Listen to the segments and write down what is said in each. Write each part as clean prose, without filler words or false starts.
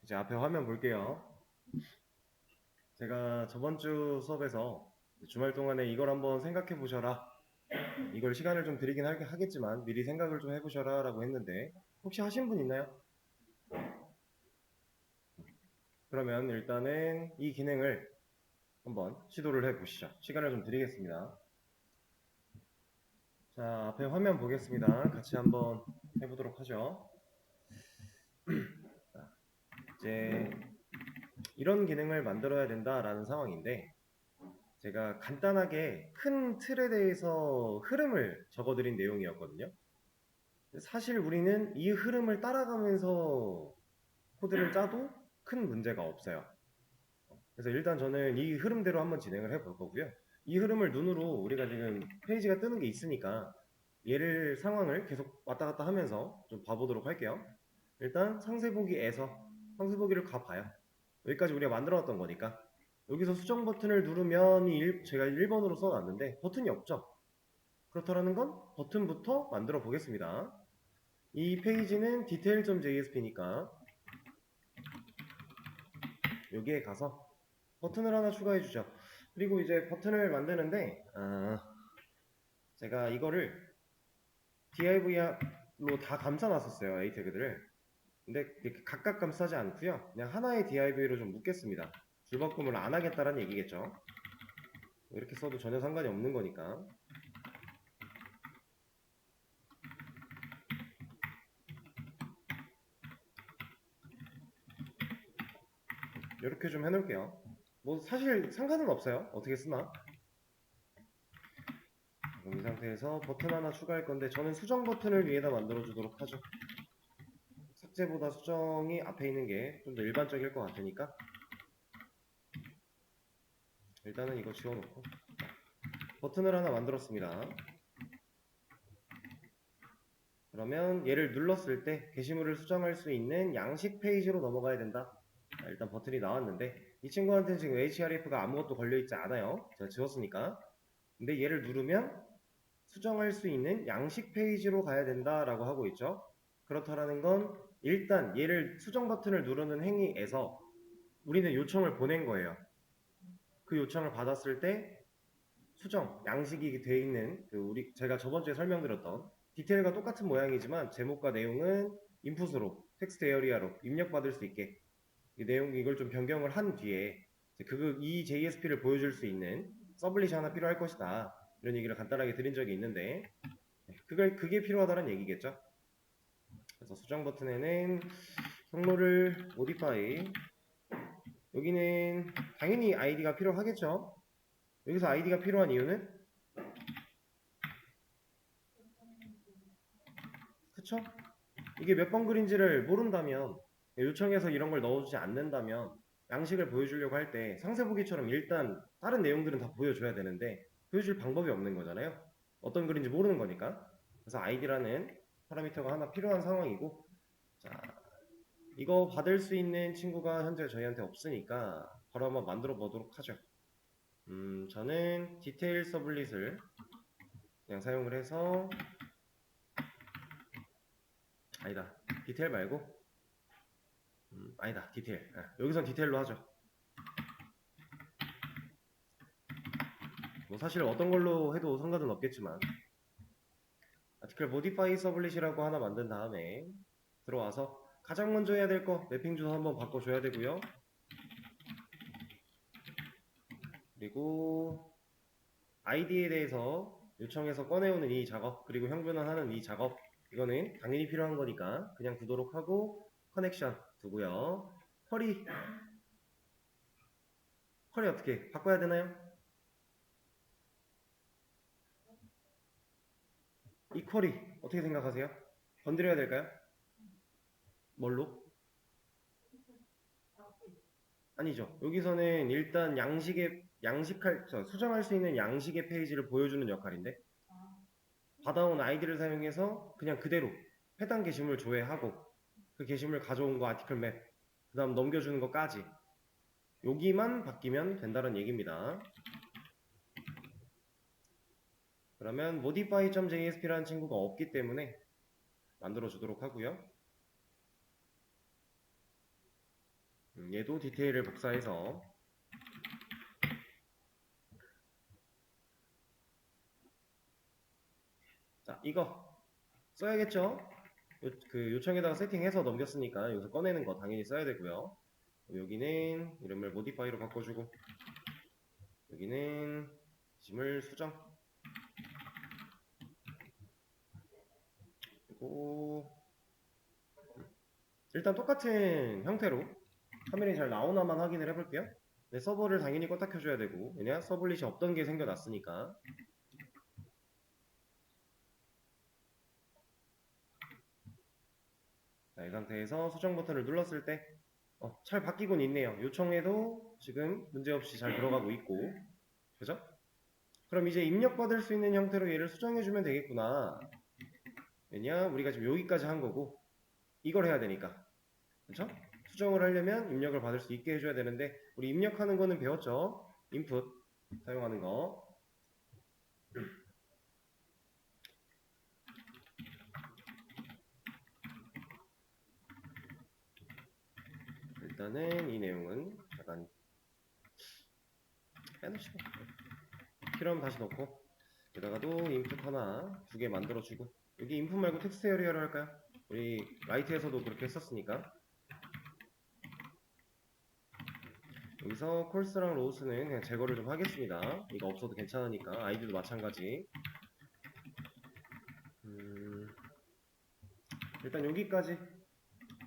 이제 앞에 화면 볼게요. 제가 저번 주 수업에서 주말 동안에 이걸 한번 생각해 보셔라. 이걸 시간을 좀 드리긴 하겠지만 미리 생각을 좀 해보셔라 라고 했는데 혹시 하신 분 있나요? 그러면 일단은 이 기능을 한번 시도를 해 보시죠. 시간을 좀 드리겠습니다. 자, 앞에 화면 보겠습니다. 같이 한번 해보도록 하죠. 자, 이제 이런 기능을 만들어야 된다라는 상황인데 제가 간단하게 큰 틀에 대해서 흐름을 적어드린 내용이었거든요. 사실 우리는 이 흐름을 따라가면서 코드를 짜도 큰 문제가 없어요. 그래서 일단 저는 이 흐름대로 한번 진행을 해볼 거고요. 이 흐름을 눈으로 우리가 지금 페이지가 뜨는 게 있으니까 얘를 상황을 계속 왔다 갔다 하면서 좀 봐보도록 할게요. 일단 상세보기를 가봐요. 여기까지 우리가 만들어놨던 거니까 여기서 수정 버튼을 누르면 제가 1번으로 써놨는데 버튼이 없죠. 그렇다는 건 버튼부터 만들어 보겠습니다. 이 페이지는 detail.jsp니까 여기에 가서 버튼을 하나 추가해 주죠. 그리고 이제 버튼을 만드는데 제가 이거를 div로 다 감싸 놨었어요. A 태그들을. 근데 이렇게 각각 감싸지 않고요. 그냥 하나의 div로 좀 묶겠습니다. 줄바꿈을 안 하겠다라는 얘기겠죠. 이렇게 써도 전혀 상관이 없는 거니까. 이렇게 좀 해놓을게요. 뭐 사실 상관은 없어요. 어떻게 쓰나. 그럼 이 상태에서 버튼 하나 추가할 건데 저는 수정 버튼을 위에다 만들어 주도록 하죠. 삭제보다 수정이 앞에 있는 게 좀 더 일반적일 것 같으니까 일단은 이거 지워놓고 버튼을 하나 만들었습니다. 그러면 얘를 눌렀을 때 게시물을 수정할 수 있는 양식 페이지로 넘어가야 된다. 일단 버튼이 나왔는데 이 친구한테는 지금 href가 아무것도 걸려있지 않아요. 제가 지웠으니까. 근데 얘를 누르면 수정할 수 있는 양식 페이지로 가야 된다라고 하고 있죠. 그렇다라는 건 일단 얘를 수정 버튼을 누르는 행위에서 우리는 요청을 보낸 거예요. 그 요청을 받았을 때 수정, 양식이 돼 있는 제가 저번 주에 설명드렸던 디테일과 똑같은 모양이지만 제목과 내용은 인풋으로 텍스트 에어리아로 입력받을 수 있게 이걸 좀 변경을 한 뒤에 이 JSP를 보여줄 수 있는 서블릿이 하나 필요할 것이다. 이런 얘기를 간단하게 드린 적이 있는데 그게 필요하다는 얘기겠죠. 그래서 수정 버튼에는 경로를 modify 여기는 당연히 아이디가 필요하겠죠. 여기서 아이디가 필요한 이유는 그쵸? 이게 몇 번 글인지를 모른다면 요청해서 이런 걸 넣어주지 않는다면 양식을 보여주려고 할 때 상세 보기처럼 일단 다른 내용들은 다 보여줘야 되는데 보여줄 방법이 없는 거잖아요. 어떤 글인지 모르는 거니까. 그래서 아이디라는 파라미터가 하나 필요한 상황이고 자 이거 받을 수 있는 친구가 현재 저희한테 없으니까 바로 한번 만들어 보도록 하죠. 저는 디테일 서블릿을 그냥 사용을 해서 아니다 디테일 말고 아니다 디테일 여기선 디테일로 하죠. 뭐 사실 어떤 걸로 해도 상관은 없겠지만 아티클 모디파이 서블릿이라고 하나 만든 다음에 들어와서 가장 먼저 해야 될 거 매핑 주소 한번 바꿔줘야 되고요. 그리고 아이디에 대해서 요청해서 꺼내오는 이 작업 그리고 형변환하는 이 작업 이거는 당연히 필요한 거니까 그냥 두도록 하고 커넥션 두고요. 쿼리 어떻게 바꿔야 되나요? 이 쿼리 어떻게 생각하세요? 건드려야 될까요? 뭘로? 아니죠. 여기서는 일단 수정할 수 있는 양식의 페이지를 보여주는 역할인데 받아온 아이디를 사용해서 그냥 그대로 해당 게시물 조회하고 그 게시물 가져온 거 아티클 맵, 그 다음 넘겨주는 것까지 여기만 바뀌면 된다는 얘기입니다. 그러면 modify.jsp라는 친구가 없기 때문에 만들어 주도록 하고요. 얘도 디테일을 복사해서 자 이거 써야겠죠? 그 요청에다가 세팅해서 넘겼으니까 여기서 꺼내는 거 당연히 써야 되고요. 여기는 이름을 모디파이로 바꿔주고 여기는 짐을 수정 그리고 일단 똑같은 형태로 화면이 잘 나오나만 확인을 해볼게요. 네, 서버를 당연히 껐다 켜줘야 되고 왜냐? 서블릿이 없던 게 생겨났으니까 자, 이 상태에서 수정 버튼을 눌렀을 때 잘 바뀌곤 있네요. 요청에도 지금 문제없이 잘 들어가고 있고 그죠? 그럼 이제 입력받을 수 있는 형태로 얘를 수정해주면 되겠구나. 왜냐? 우리가 지금 여기까지 한 거고 이걸 해야 되니까 그쵸? 수정을 하려면 입력을 받을 수 있게 해줘야 되는데 우리 입력하는 거는 배웠죠? 인풋 사용하는 거 일단은 이 내용은 약간 빼놓으시고 필요하면 다시 넣고 여기다가도 인풋 하나 두 개 만들어주고 여기 인풋 말고 텍스트 에리어로 할까요? 우리 라이트에서도 그렇게 했었으니까 여기서 콜스랑 로우스는 그냥 제거를 좀 하겠습니다. 이거 없어도 괜찮으니까 아이디도 마찬가지 일단 여기까지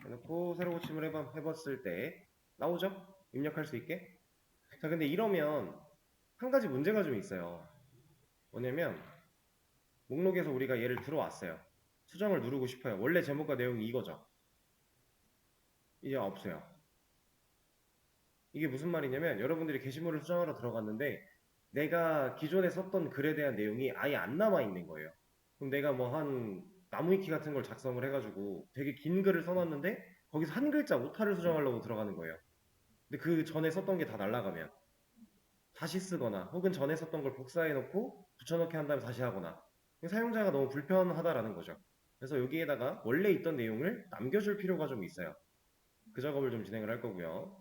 해놓고 새로 고침을 해봤을 때 나오죠? 입력할 수 있게 자 근데 이러면 한 가지 문제가 좀 있어요. 뭐냐면 목록에서 우리가 얘를 들어왔어요. 수정을 누르고 싶어요. 원래 제목과 내용이 이거죠. 이제 없어요. 이게 무슨 말이냐면 여러분들이 게시물을 수정하러 들어갔는데 내가 기존에 썼던 글에 대한 내용이 아예 안 남아 있는 거예요. 그럼 내가 뭐 한 나무위키 같은 걸 작성을 해가지고 되게 긴 글을 써놨는데 거기서 한 글자 오타를 수정하려고 들어가는 거예요. 근데 그 전에 썼던 게 다 날라가면 다시 쓰거나 혹은 전에 썼던 걸 복사해 놓고 붙여넣기 한 다음에 다시 하거나 사용자가 너무 불편하다라는 거죠. 그래서 여기에다가 원래 있던 내용을 남겨줄 필요가 좀 있어요. 그 작업을 좀 진행을 할 거고요.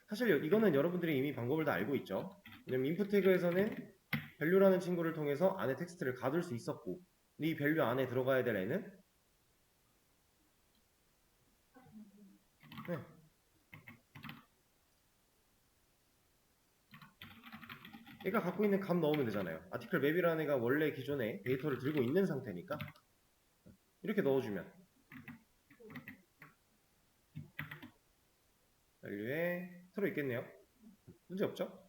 사실 이거는 여러분들이 이미 방법을 다 알고 있죠. 왜냐면 인풋 태그에서는 value라는 친구를 통해서 안에 텍스트를 가둘 수 있었고 이 value 안에 들어가야 될 애는 네. 얘가 갖고 있는 값 넣으면 되잖아요. 아티클 맵이라는 애가 원래 기존에 데이터를 들고 있는 상태니까 이렇게 넣어주면 value에 들어있겠네요. 문제없죠?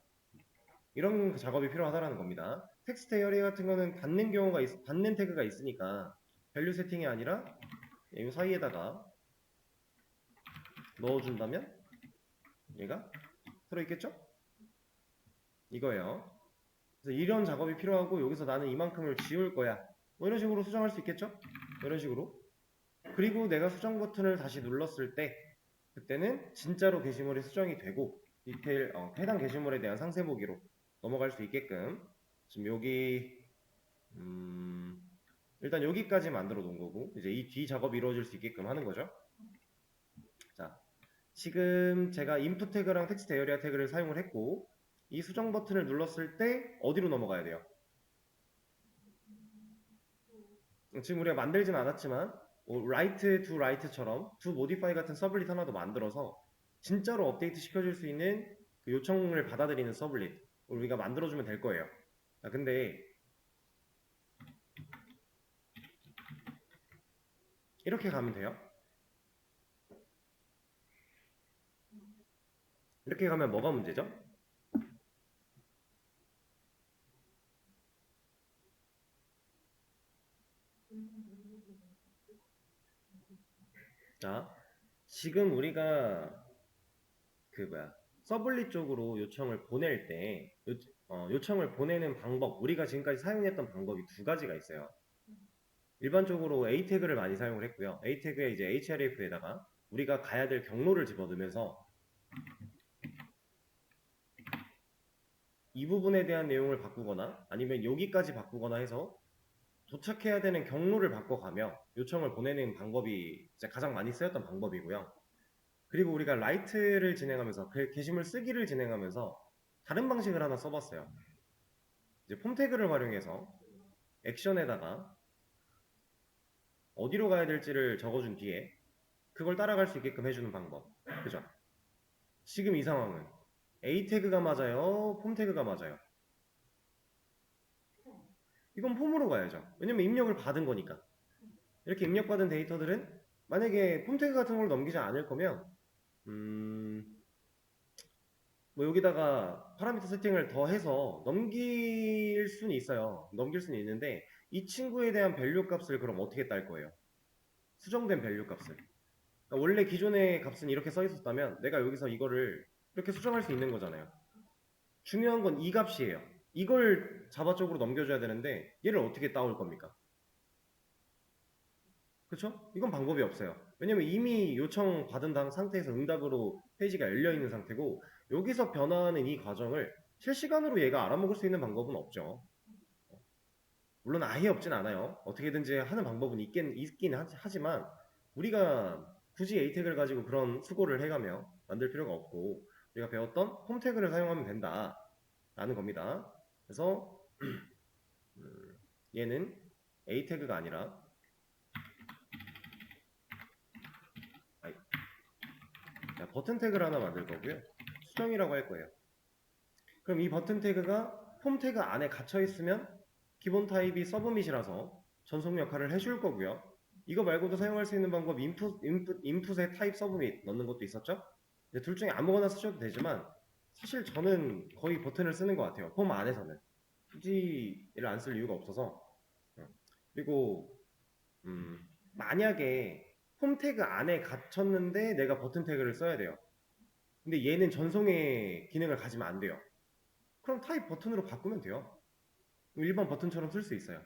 이런 작업이 필요하다는 겁니다. 텍스트 에어리 같은 거는 받는 태그가 있으니까 밸류 세팅이 아니라 이 사이에다가 넣어준다면 얘가 들어있겠죠? 이거예요. 그래서 이런 작업이 필요하고 여기서 나는 이만큼을 지울 거야. 뭐 이런 식으로 수정할 수 있겠죠? 이런 식으로. 그리고 내가 수정 버튼을 다시 눌렀을 때 그때는 진짜로 게시물이 수정이 되고 디테일 해당 게시물에 대한 상세 보기로 넘어갈 수 있게끔 지금 여기 일단 여기까지 만들어 놓은 거고 이제 이 뒤 작업이 이루어질 수 있게끔 하는 거죠. 자, 지금 제가 input 태그랑 텍스트 에어리아 태그를 사용을 했고 이 수정 버튼을 눌렀을 때 어디로 넘어가야 돼요? 지금 우리가 만들진 않았지만 write to write처럼 to modify 같은 서블릿 하나 더 만들어서 진짜로 업데이트 시켜줄 수 있는 그 요청을 받아들이는 서블릿 우리가 만들어주면 될 거예요. 자, 근데 이렇게 가면 돼요. 이렇게 가면 뭐가 문제죠? 자, 지금 우리가 그 뭐야 서블릿 쪽으로 요청을 보낼 때 요청을 보내는 방법 우리가 지금까지 사용했던 방법이 두 가지가 있어요. 일반적으로 A 태그를 많이 사용을 했고요. A 태그에 이제 href에다가 우리가 가야 될 경로를 집어넣으면서 이 부분에 대한 내용을 바꾸거나 아니면 여기까지 바꾸거나 해서 도착해야 되는 경로를 바꿔가며 요청을 보내는 방법이 이제 가장 많이 쓰였던 방법이고요. 그리고 우리가 라이트를 진행하면서 게시물 쓰기를 진행하면서 다른 방식을 하나 써봤어요. 이제 폼 태그를 활용해서 액션에다가 어디로 가야 될지를 적어준 뒤에 그걸 따라갈 수 있게끔 해주는 방법. 그죠? 지금 이 상황은 A 태그가 맞아요? 폼 태그가 맞아요? 이건 폼으로 가야죠. 왜냐면 입력을 받은 거니까. 이렇게 입력받은 데이터들은 만약에 폼 태그 같은 걸 넘기지 않을 거면 뭐 여기다가 파라미터 세팅을 더 해서 넘길 수는 있어요. 넘길 수는 있는데 이 친구에 대한 밸류 값을 그럼 어떻게 딸 거예요? 수정된 밸류 값을. 그러니까 원래 기존의 값은 이렇게 써 있었다면 내가 여기서 이거를 이렇게 수정할 수 있는 거잖아요. 중요한 건 이 값이에요. 이걸 자바 쪽으로 넘겨줘야 되는데 얘를 어떻게 따올 겁니까? 그쵸? 이건 방법이 없어요. 왜냐면 이미 요청 받은 상태에서 응답으로 페이지가 열려 있는 상태고 여기서 변화하는 이 과정을 실시간으로 얘가 알아먹을 수 있는 방법은 없죠. 물론 아예 없진 않아요. 어떻게든지 하는 방법은 있긴 하지만 우리가 굳이 A 태그를 가지고 그런 수고를 해가며 만들 필요가 없고 우리가 배웠던 폼 태그를 사용하면 된다라는 겁니다. 그래서 얘는 A 태그가 아니라 버튼 태그를 하나 만들 거고요. 수정이라고 할 거예요. 그럼 이 버튼 태그가 폼 태그 안에 갇혀 있으면 기본 타입이 서브밋이라서 전송 역할을 해줄 거고요. 이거 말고도 사용할 수 있는 방법 인풋에 타입 서브밋 넣는 것도 있었죠? 둘 중에 아무거나 쓰셔도 되지만 사실 저는 거의 버튼을 쓰는 것 같아요. 폼 안에서는 굳이 얘를 안 쓸 이유가 없어서. 그리고 만약에 폼 태그 안에 갇혔는데 내가 버튼 태그를 써야 돼요. 근데 얘는 전송의 기능을 가지면 안 돼요. 그럼 타입 버튼으로 바꾸면 돼요. 일반 버튼처럼 쓸 수 있어요.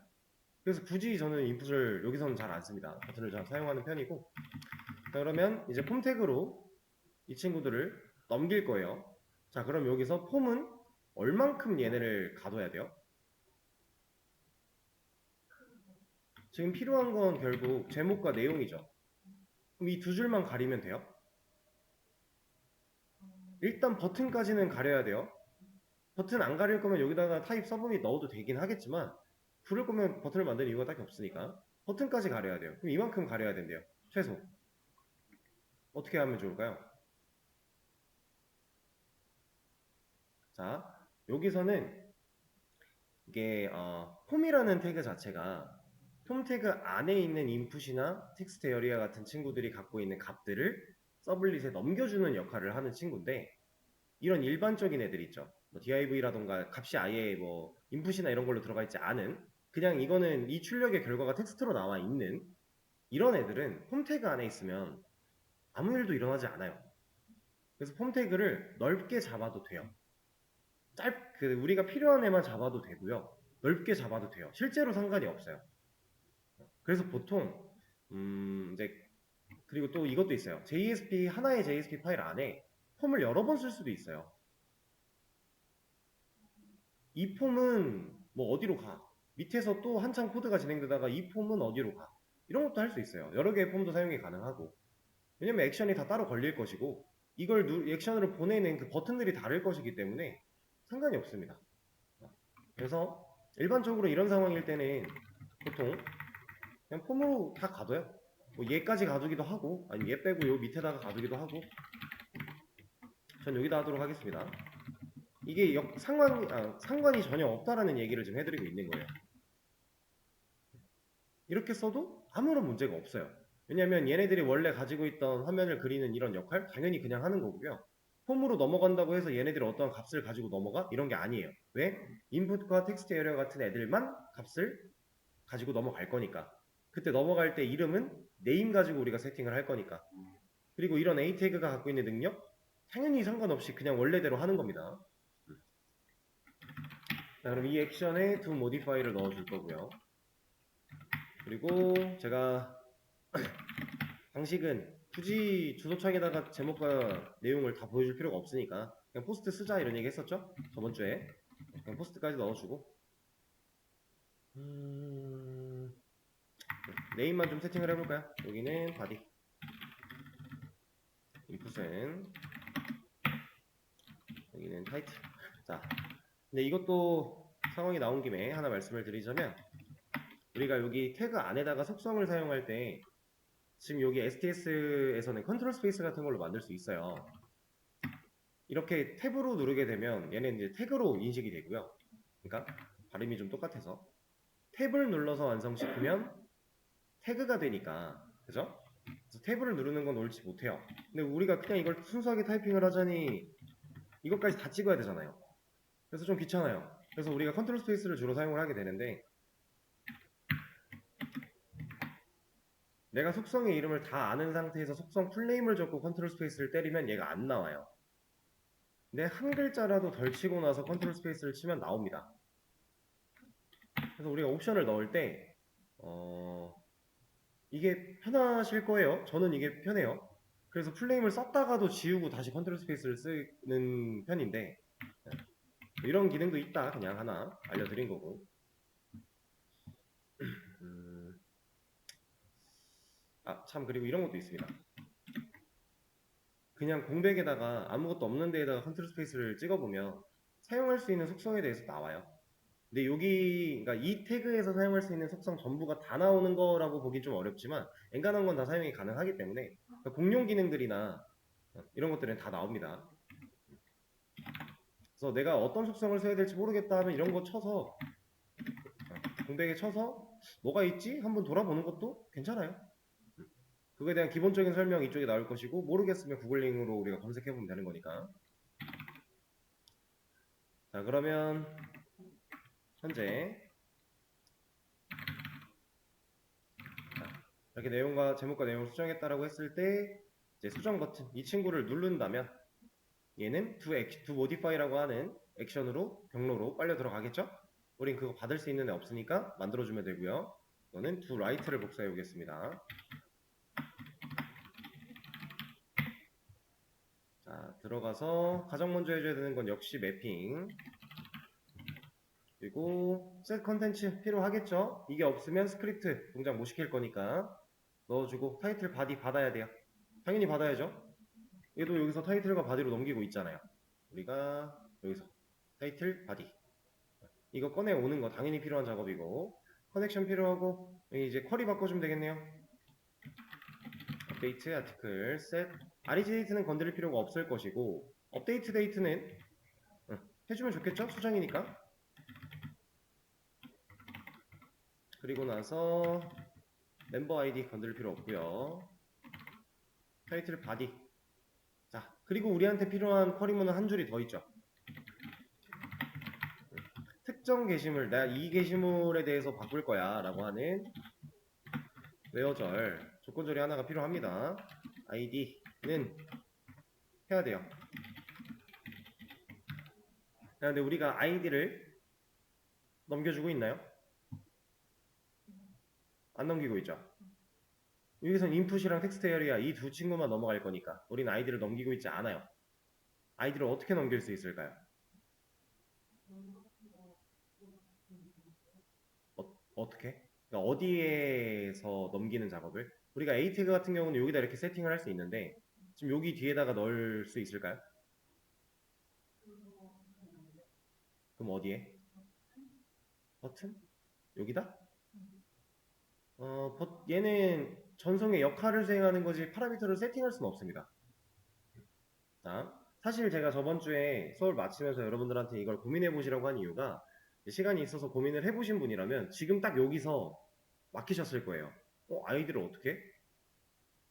그래서 굳이 저는 인풋을 여기서는 잘 안 씁니다. 버튼을 잘 사용하는 편이고. 자, 그러면 이제 폼 태그로 이 친구들을 넘길 거예요. 자, 그럼 여기서 폼은 얼만큼 얘네를 가둬야 돼요? 지금 필요한 건 결국 제목과 내용이죠. 그럼 이 두 줄만 가리면 돼요? 일단 버튼까지는 가려야 돼요. 버튼 안 가릴 거면 여기다가 타입 서브밋 넣어도 되긴 하겠지만 부를 거면 버튼을 만드는 이유가 딱히 없으니까 버튼까지 가려야 돼요. 그럼 이만큼 가려야 된대요. 최소. 어떻게 하면 좋을까요? 자, 여기서는 이게 폼이라는 태그 자체가 폼 태그 안에 있는 인풋이나 텍스트 에리아 같은 친구들이 갖고 있는 값들을 서블릿에 넘겨주는 역할을 하는 친구인데 이런 일반적인 애들 있죠. 뭐 div라던가 값이 아예 뭐 인풋이나 이런 걸로 들어가 있지 않은 그냥 이거는 이 출력의 결과가 텍스트로 나와 있는 이런 애들은 폼 태그 안에 있으면 아무 일도 일어나지 않아요. 그래서 폼 태그를 넓게 잡아도 돼요. 우리가 필요한 애만 잡아도 되고요. 넓게 잡아도 돼요. 실제로 상관이 없어요. 그래서 보통 이제 그리고 또 이것도 있어요. 하나의 JSP 파일 안에 폼을 여러 번 쓸 수도 있어요. 이 폼은 뭐 어디로 가? 밑에서 또 한참 코드가 진행되다가 이 폼은 어디로 가? 이런 것도 할 수 있어요. 여러 개의 폼도 사용이 가능하고. 왜냐면 액션이 다 따로 걸릴 것이고 이걸 액션으로 보내는 그 버튼들이 다를 것이기 때문에 상관이 없습니다. 그래서 일반적으로 이런 상황일 때는 보통 그냥 폼으로 다 가둬요. 뭐 얘까지 가두기도 하고 아니면 얘 빼고 요 밑에다가 가두기도 하고 전 여기다 하도록 하겠습니다. 이게 상관이 전혀 없다라는 얘기를 지금 해드리고 있는 거예요. 이렇게 써도 아무런 문제가 없어요. 왜냐면 얘네들이 원래 가지고 있던 화면을 그리는 이런 역할 당연히 그냥 하는 거고요. 폼으로 넘어간다고 해서 얘네들이 어떤 값을 가지고 넘어가? 이런 게 아니에요. 왜? 인풋과 텍스트 에러 같은 애들만 값을 가지고 넘어갈 거니까. 그때 넘어갈 때 이름은 네임 가지고 우리가 세팅을 할 거니까. 그리고 이런 A 태그가 갖고 있는 능력 당연히 상관없이 그냥 원래대로 하는 겁니다. 자, 그럼 이 액션에 두 모디파이를 넣어줄 거고요. 그리고 제가 방식은 굳이 주소창에다가 제목과 내용을 다 보여줄 필요가 없으니까 그냥 포스트 쓰자 이런 얘기 했었죠? 저번 주에 그냥 포스트까지 넣어주고 네임만 좀 세팅을 해볼까요? 여기는 바디 인풋은 여기는 타이틀. 자, 근데 이것도 상황이 나온 김에 하나 말씀을 드리자면 우리가 여기 태그 안에다가 속성을 사용할 때 지금 여기 STS에서는 컨트롤 스페이스 같은 걸로 만들 수 있어요. 이렇게 탭으로 누르게 되면 얘는 이제 태그로 인식이 되고요. 그러니까 발음이 좀 똑같아서 탭을 눌러서 완성시키면 태그가 되니까, 그죠? 그래서 탭을 누르는 건 옳지 못해요. 근데 우리가 그냥 이걸 순수하게 타이핑을 하자니 이것까지 다 찍어야 되잖아요. 그래서 좀 귀찮아요. 그래서 우리가 컨트롤 스페이스를 주로 사용을 하게 되는데 내가 속성의 이름을 다 아는 상태에서 속성 풀네임을 적고 컨트롤 스페이스를 때리면 얘가 안 나와요. 근데 한 글자라도 덜 치고 나서 컨트롤 스페이스를 치면 나옵니다. 그래서 우리가 옵션을 넣을 때 이게 편하실 거예요. 저는 이게 편해요. 그래서 풀네임을 썼다가도 지우고 다시 컨트롤 스페이스를 쓰는 편인데 이런 기능도 있다. 그냥 하나 알려드린 거고. 참, 그리고 이런 것도 있습니다. 그냥 공백에다가 아무것도 없는 데에다가 컨트롤 스페이스를 찍어보면 사용할 수 있는 속성에 대해서 나와요. 근데 여기, 그러니까 이 태그에서 사용할 수 있는 속성 전부가 다 나오는 거라고 보기 좀 어렵지만 엔간한 건 다 사용이 가능하기 때문에 그러니까 공용 기능들이나 이런 것들은 다 나옵니다. 그래서 내가 어떤 속성을 써야 될지 모르겠다 하면 이런 거 쳐서 공백에 쳐서 뭐가 있지? 한번 돌아보는 것도 괜찮아요. 그거에 대한 기본적인 설명 이쪽에 나올 것이고 모르겠으면 구글링으로 우리가 검색해보면 되는 거니까. 자, 그러면 현재 이렇게 내용과 제목과 내용을 수정했다라고 했을 때 이제 수정 버튼 이 친구를 누른다면 얘는 do modify라고 하는 액션으로 경로로 빨려 들어가겠죠? 우린 그거 받을 수 있는 애 없으니까 만들어주면 되고요. 이거는 do write를 복사해 오겠습니다. 자, 들어가서 가장 먼저 해줘야 되는 건 역시 매핑. 그리고 set 컨텐츠 필요하겠죠? 이게 없으면 스크립트 동작 못 시킬 거니까 넣어주고 타이틀 바디 받아야 돼요. 당연히 받아야죠. 얘도 여기서 타이틀과 바디로 넘기고 있잖아요. 우리가 여기서 타이틀 바디 이거 꺼내 오는 거 당연히 필요한 작업이고 커넥션 필요하고 여기 이제 쿼리 바꿔주면 되겠네요. 업데이트 아티클 셋 REG 데이트는 건드릴 필요가 없을 것이고 업데이트 데이트는 해주면 좋겠죠? 수정이니까. 그리고 나서 멤버 아이디 건드릴 필요 없고요. 타이틀 바디. 자, 그리고 우리한테 필요한 쿼리문은 한 줄이 더 있죠. 특정 게시물, 내가 이 게시물에 대해서 바꿀 거야 라고 하는 웨어절 조건절이 하나가 필요합니다. id는 해야 돼요. 근데 우리가 id를 넘겨주고 있나요? 안 넘기고 있죠. 여기선 인풋이랑 텍스트 에리아 이 두 친구만 넘어갈 거니까 우리는 id를 넘기고 있지 않아요. id를 어떻게 넘길 수 있을까요? 어떻게? 그러니까 어디에서 넘기는 작업을? 우리가 a 태그 같은 경우는 여기다 이렇게 세팅을 할 수 있는데 지금 여기 뒤에다가 넣을 수 있을까요? 그럼 어디에? 버튼? 여기다? 얘는 전송의 역할을 수행하는 거지 파라미터를 세팅할 수는 없습니다. 자, 사실 제가 저번 주에 수업을 마치면서 여러분들한테 이걸 고민해 보시라고 한 이유가 시간이 있어서 고민을 해보신 분이라면 지금 딱 여기서 막히셨을 거예요. 아이디를 어떻게?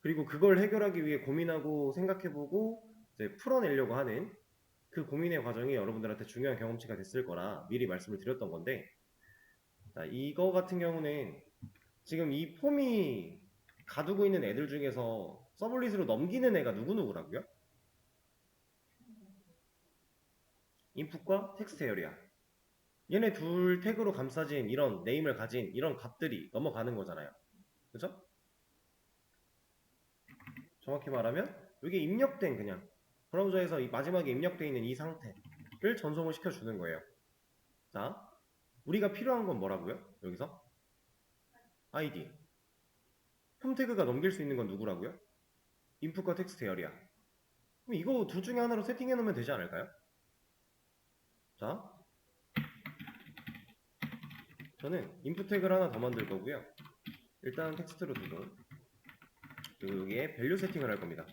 그리고 그걸 해결하기 위해 고민하고 생각해보고 이제 풀어내려고 하는 그 고민의 과정이 여러분들한테 중요한 경험치가 됐을 거라 미리 말씀을 드렸던 건데 자, 이거 같은 경우는 지금 이 폼이 가두고 있는 애들 중에서 서블릿으로 넘기는 애가 누구누구라고요? 인풋과 텍스트 에어리아 얘네 둘 태그로 감싸진 이런 네임을 가진 이런 값들이 넘어가는 거잖아요. 그죠? 정확히 말하면 이게 입력된 그냥 브라우저에서 이 마지막에 입력되어 있는 이 상태를 전송을 시켜주는 거예요. 자, 우리가 필요한 건 뭐라고요? 여기서 id 폼 태그가 넘길 수 있는 건 누구라고요? 인풋과 텍스트 에어리아 그럼 이거 둘 중에 하나로 세팅해 놓으면 되지 않을까요? 자, 저는 인풋 태그를 하나 더 만들 거고요. 일단 텍스트로 두고, 그리고 여기에 밸류 세팅을 할 겁니다.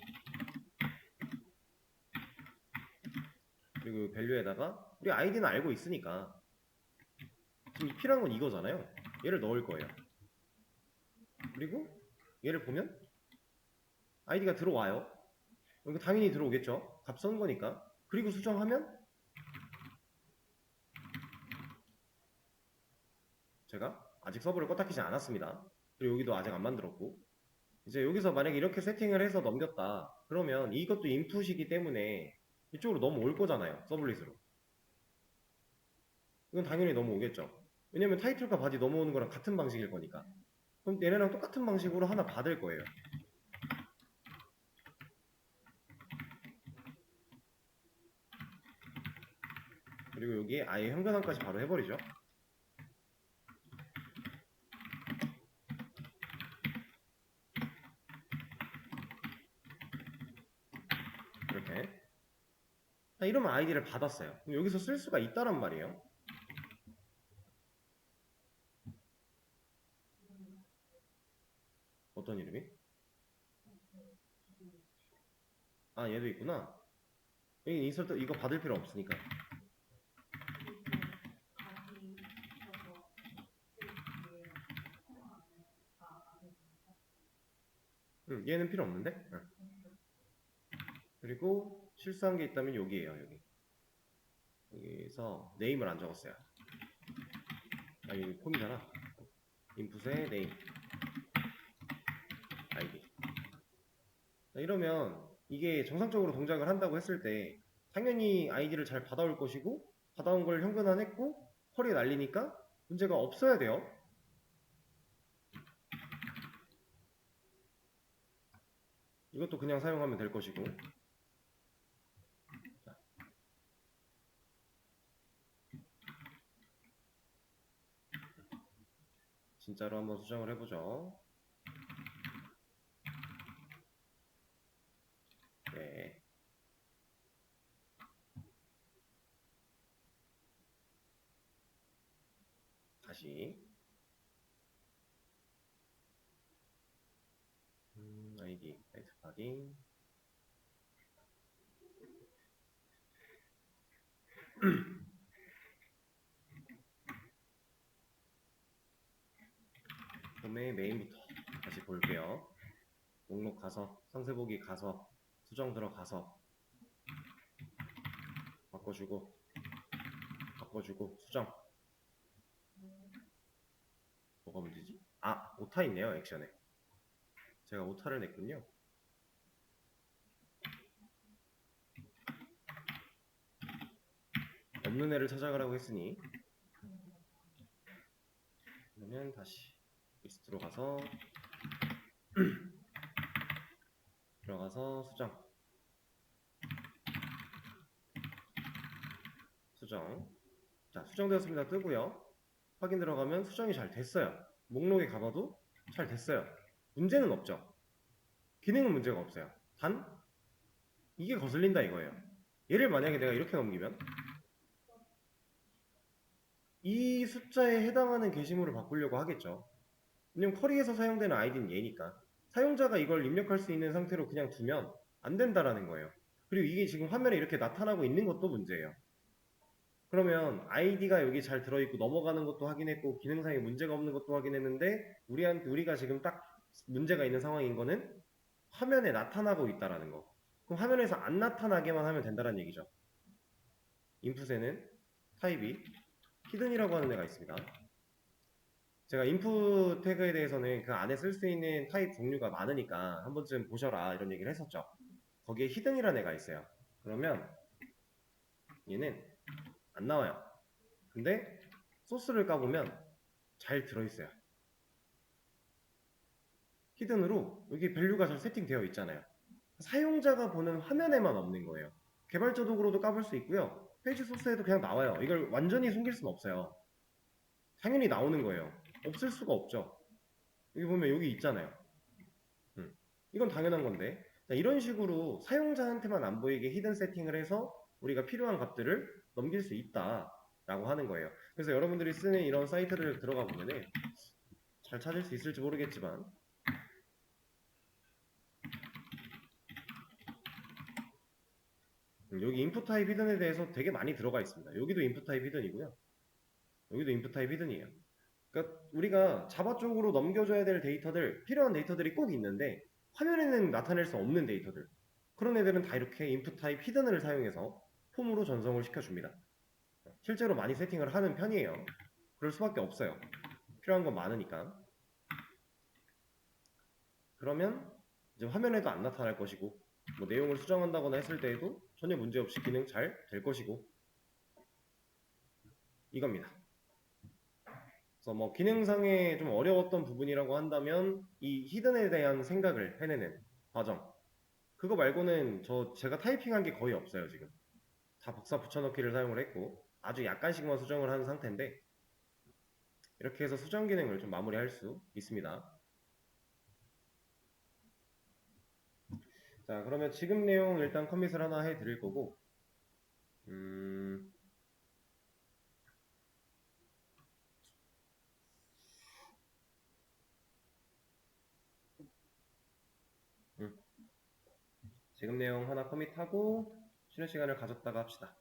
그리고 밸류에다가 우리 아이디는 알고 있으니까 지금 필요한 건 이거잖아요. 얘를 넣을 거예요. 그리고 얘를 보면 아이디가 들어와요. 이거 당연히 들어오겠죠. 값 써는 거니까. 그리고 수정하면 제가 아직 서버를 껐다 키지 않았습니다. 그리고 여기도 아직 안 만들었고, 이제 여기서 만약에 이렇게 세팅을 해서 넘겼다 그러면 이것도 인풋이기 때문에 이쪽으로 넘어올 거잖아요. 서블릿으로. 이건 당연히 넘어오겠죠. 왜냐면 타이틀과 바디 넘어오는 거랑 같은 방식일 거니까. 그럼 얘네랑 똑같은 방식으로 하나 받을 거예요. 그리고 여기에 아예 현관함까지 바로 해버리죠. 이렇게. 자, 이러면 아이디를 받았어요. 그럼 여기서 쓸 수가 있다란 말이에요. 어떤 이름이? 아, 얘도 있구나. 여기 인서트 이거 받을 필요 없으니까. 얘는 필요 없는데? 그리고 실수한 게 있다면 여기에요. 여기. 여기서 네임을 안 적었어요. 아, 여기 폼이잖아. 인풋에 네임, 아이디. 자, 이러면 이게 정상적으로 동작을 한다고 했을 때 당연히 아이디를 잘 받아올 것이고 받아온 걸 현근화했고 쿼리에 날리니까 문제가 없어야 돼요. 이것도 그냥 사용하면 될 것이고. 자. 진짜로 한번 수정을 해보죠. 네. 다시 아이디 라이트 파딩 폼의 메인부터 다시 볼게요. 목록 가서 상세 보기 가서 수정 들어가서 바꿔주고 수정. 뭐가 문제지? 아, 오타 있네요. 액션에 제가 오타를 냈군요. 없는 애를 찾아가라고 했으니 그러면 다시 리스트로 가서 들어가서 수정. 자, 수정되었습니다. 뜨고요. 확인 들어가면 수정이 잘 됐어요. 목록에 가봐도 잘 됐어요. 문제는 없죠. 기능은 문제가 없어요. 단 이게 거슬린다 이거예요. 얘를 만약에 내가 이렇게 넘기면 이 숫자에 해당하는 게시물을 바꾸려고 하겠죠. 왜냐면 쿼리에서 사용되는 아이디는 얘니까 사용자가 이걸 입력할 수 있는 상태로 그냥 두면 안 된다라는 거예요. 그리고 이게 지금 화면에 이렇게 나타나고 있는 것도 문제예요. 그러면 아이디가 여기 잘 들어있고 넘어가는 것도 확인했고 기능상에 문제가 없는 것도 확인했는데 우리가 지금 딱 문제가 있는 상황인 거는 화면에 나타나고 있다라는 거. 그럼 화면에서 안 나타나게만 하면 된다는 얘기죠. 인풋에는 타입이 히든이라고 하는 애가 있습니다. 제가 인풋 태그에 대해서는 그 안에 쓸 수 있는 타입 종류가 많으니까 한 번쯤 보셔라 이런 얘기를 했었죠. 거기에 히든이라는 애가 있어요. 그러면 얘는 안 나와요. 근데 소스를 까보면 잘 들어있어요. 히든으로 여기 밸류가 잘 세팅되어 있잖아요. 사용자가 보는 화면에만 없는 거예요. 개발자 도구로도 까볼 수 있고요. 페이지 소스에도 그냥 나와요. 이걸 완전히 숨길 수는 없어요. 당연히 나오는 거예요. 없을 수가 없죠. 여기 보면 여기 있잖아요. 이건 당연한 건데 자, 이런 식으로 사용자한테만 안 보이게 히든 세팅을 해서 우리가 필요한 값들을 넘길 수 있다라고 하는 거예요. 그래서 여러분들이 쓰는 이런 사이트를 들어가 보면은 잘 찾을 수 있을지 모르겠지만 여기 인풋 타입 히든에 대해서 되게 많이 들어가 있습니다. 여기도 인풋 타입 히든이고요. 여기도 인풋 타입 히든이에요. 그러니까 우리가 자바 쪽으로 넘겨줘야 될 데이터들, 필요한 데이터들이 꼭 있는데 화면에는 나타낼 수 없는 데이터들, 그런 애들은 다 이렇게 인풋 타입 히든을 사용해서 폼으로 전송을 시켜줍니다. 실제로 많이 세팅을 하는 편이에요. 그럴 수밖에 없어요. 필요한 건 많으니까. 그러면 이제 화면에도 안 나타날 것이고, 뭐 내용을 수정한다거나 했을 때에도 전혀 문제없이 기능 잘 될 것이고, 이겁니다. 그래서 뭐 기능상에 좀 어려웠던 부분이라고 한다면 이 히든에 대한 생각을 해내는 과정, 그거 말고는 제가 타이핑한 게 거의 없어요. 지금 다 복사 붙여넣기를 사용을 했고 아주 약간씩만 수정을 한 상태인데, 이렇게 해서 수정 기능을 좀 마무리할 수 있습니다. 자, 그러면 지금 내용 일단 커밋을 하나 해 드릴 거고, 음, 음, 지금 내용 하나 커밋하고 쉬는 시간을 가졌다가 합시다.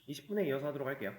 20분에 이어서 하도록 할게요.